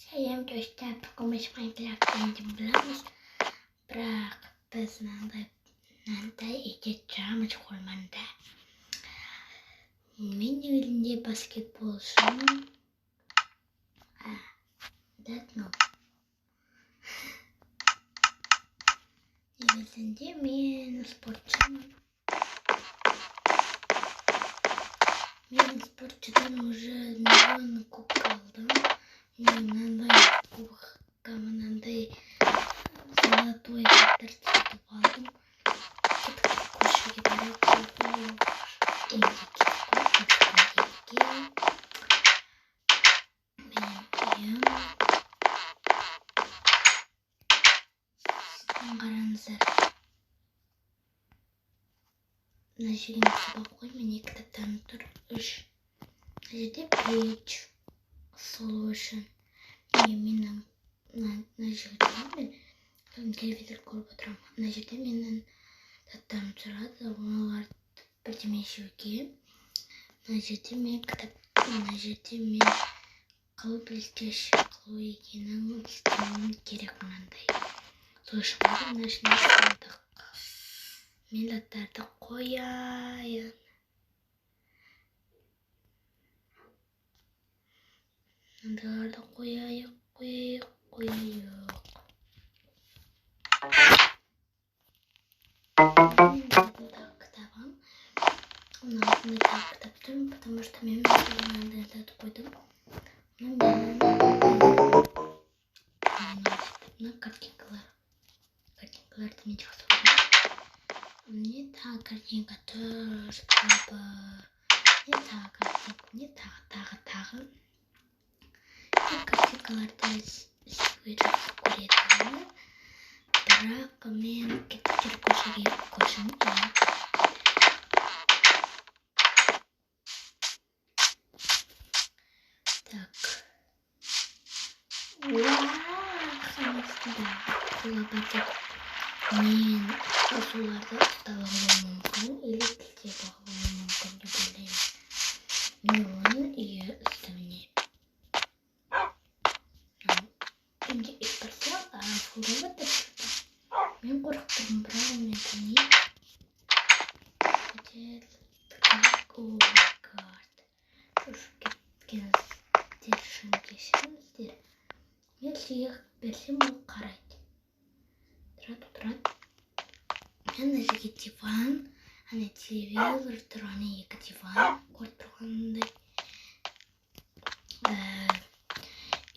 Сәлем достар, бүгін біз Майнкрафт боламыз, бірақ біз мынандай етет тұрамыз орманда. Мен өзінде баскетболшымын. Негізінде мен спортшымын. Мен спортшыдан уже миллион кубок алдым. Мынандай кубокқа мынандай золотой заттар сатып алдым. Көшеге барып қараңыздар. Мына жерге сабақ қой, мен екі кітаптан тұр, 3. Мына жерде пейдж солу үшін. Менің мына жерде мен телевизор көріп отырамын. Мына жерде менің заттарым тұрады, оларды бірдеме жеуге. Мына жерде мен кітап, мына жерде мен қылып ілтеш қылу екенін істеуім керек мынандай. Сол үшін мына жеріне салдық. Мен заттарды қояйын. Мындайларды қояйық. Кітабым. Мынандай кітап тұрмын, потому что мен мынандай зат қойдым. Мына картинкаларды мен жақсы көремін. Мне тағы картинка тұр, мне тағы картинка, мне тағы. Мен картинкаларды іздеуге жақсы көретінмін, бірақ мен кетіп көшеге көшім. Так. Қамыстыда қолабады. Мен соларды ұстап алуым мүмкін, или тілдеп алуым мүмкін деп ойлаймын. Мен оны үйге үстіміне. Енді итбірсем, фулдап отырды. Мен қорықтым, бірақ мен білмеймін. Шошып кеткеніздер үшін кешіріңіздер. Мен сыйық берсем, ол қарайды. Тұрады. Ана жерге диван, ана телевизор тұр, ана екі диван көріп тұрғандай.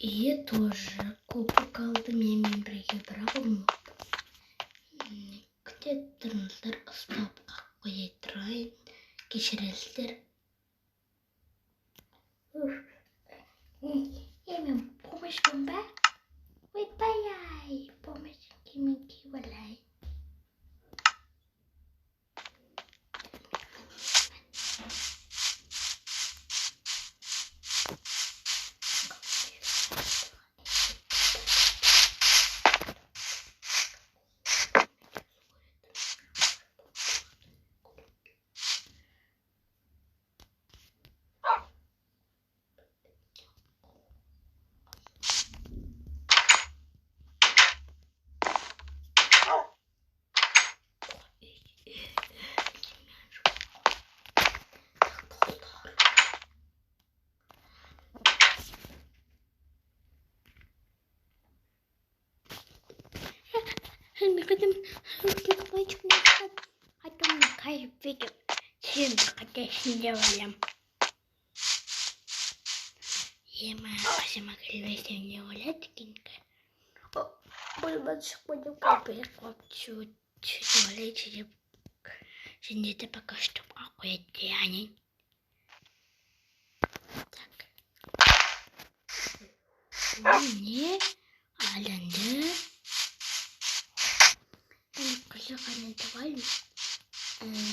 И тоже кубок алды менімен бірге, бірақ ұмыт. Күте тұрыңыздар, ұстап қоя тұрайын. Кешіріңіздер. Мен помощьпын ба? Ойбай-ай, помощь кеменге валай. Қасыма келбесем не болады екен? Бұл шық будем капать, сөйтіп ойлайды деп жендеті пока что қояды яғни. Так. Не алынды. Қана давай.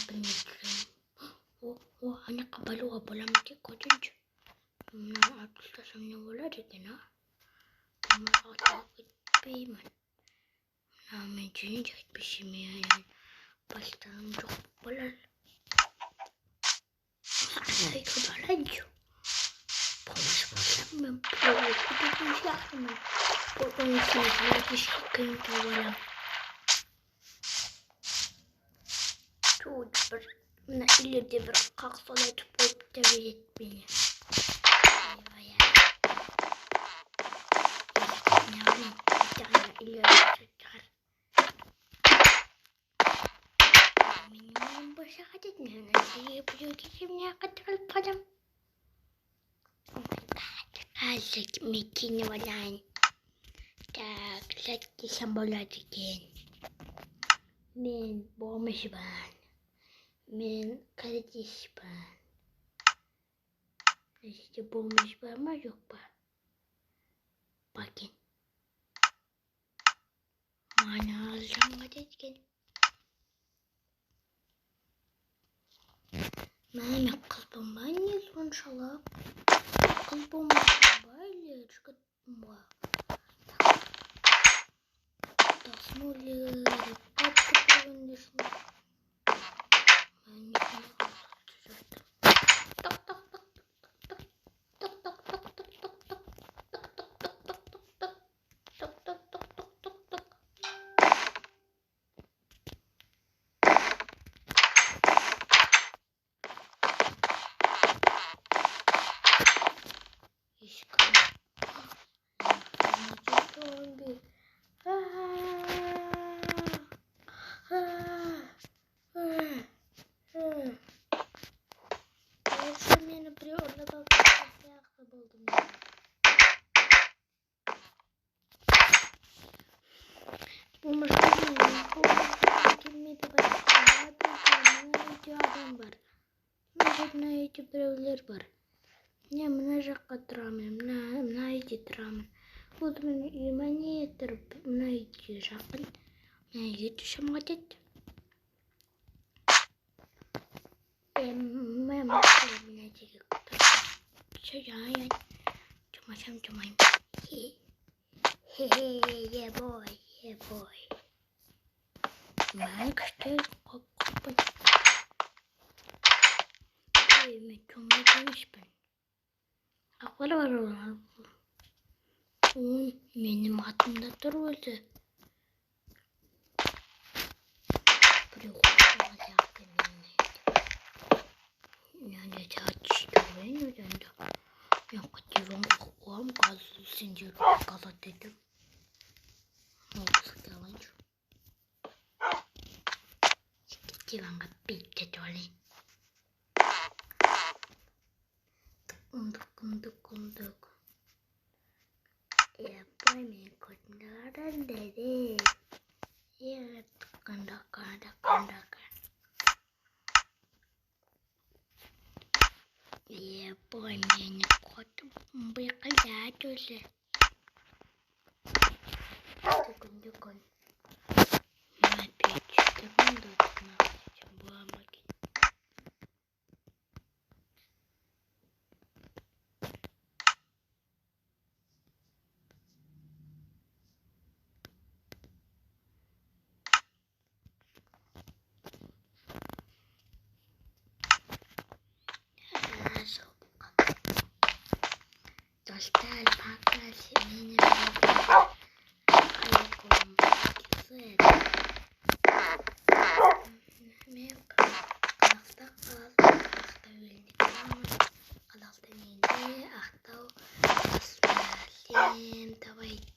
Білмеймін. Ана қабалуға боламын тек көтінші. Мына атылтасам не болады екен, Мен атылып кетпеймін. Мен және де кетпесем, бастығым жоқ болады. Қабалайыншы. Konuşmasam ben bir şey yapmam. Buradan sınıfına düşüküm tavalam. Çocuk bir ileride bir kalksalayıp koyup da veret beni. Ne yapayım? Bir tane ileride tutar. Benim başa kadar ne yapıyor ki şimdi kadar param. Azıcık mekini olan. Tak, lagi sambola dikin. Min boğmuş ben. Min kardeş ben. İşte boğmuş ben mi yok mu? Bakın. Mana alacağım dikin. Benim kalbim ben niye sonuçta? Kalbim böyle çıkıttım bu. Tasmalı, kapı önündesine. Ben tak tak tak tak tak tak tak tak tak tak tak tak tak tak. İşkal. Sen buraya orada kalkıp ayakta buldum ya. Bu maşallah bu kelime de başlıyor. Bir adam var. Ne içibirevler var. Ne menajak katramım, ne içitramım. Bu da beni imani ettirip ne içirakın. Ne içişim adet. Ben ne çekip Şöyle cumayım. Yeah boy. Ben kışta kopun. Ben cumaymış ben. Akları var onlar. Benim hatımda duruyordu. Buraya koyacak benimle. Yani saat işte ben ödendi. Ya kaçırım kokuam gazlı zincir gaza dedim. Ne oldu sıkılınca? Civan bitti dolu. Kunduk. Ya paymen kundaran dede. Ya kandak. Ya paymen kutum bekal dolu. Dukun. Ne peki? Kunduk. Bu ama ki. Dostlar baklar benim ayaklarım güzel. Benim kalafta öldük ama kalafta neydi? Ahta asfalim tavaydı.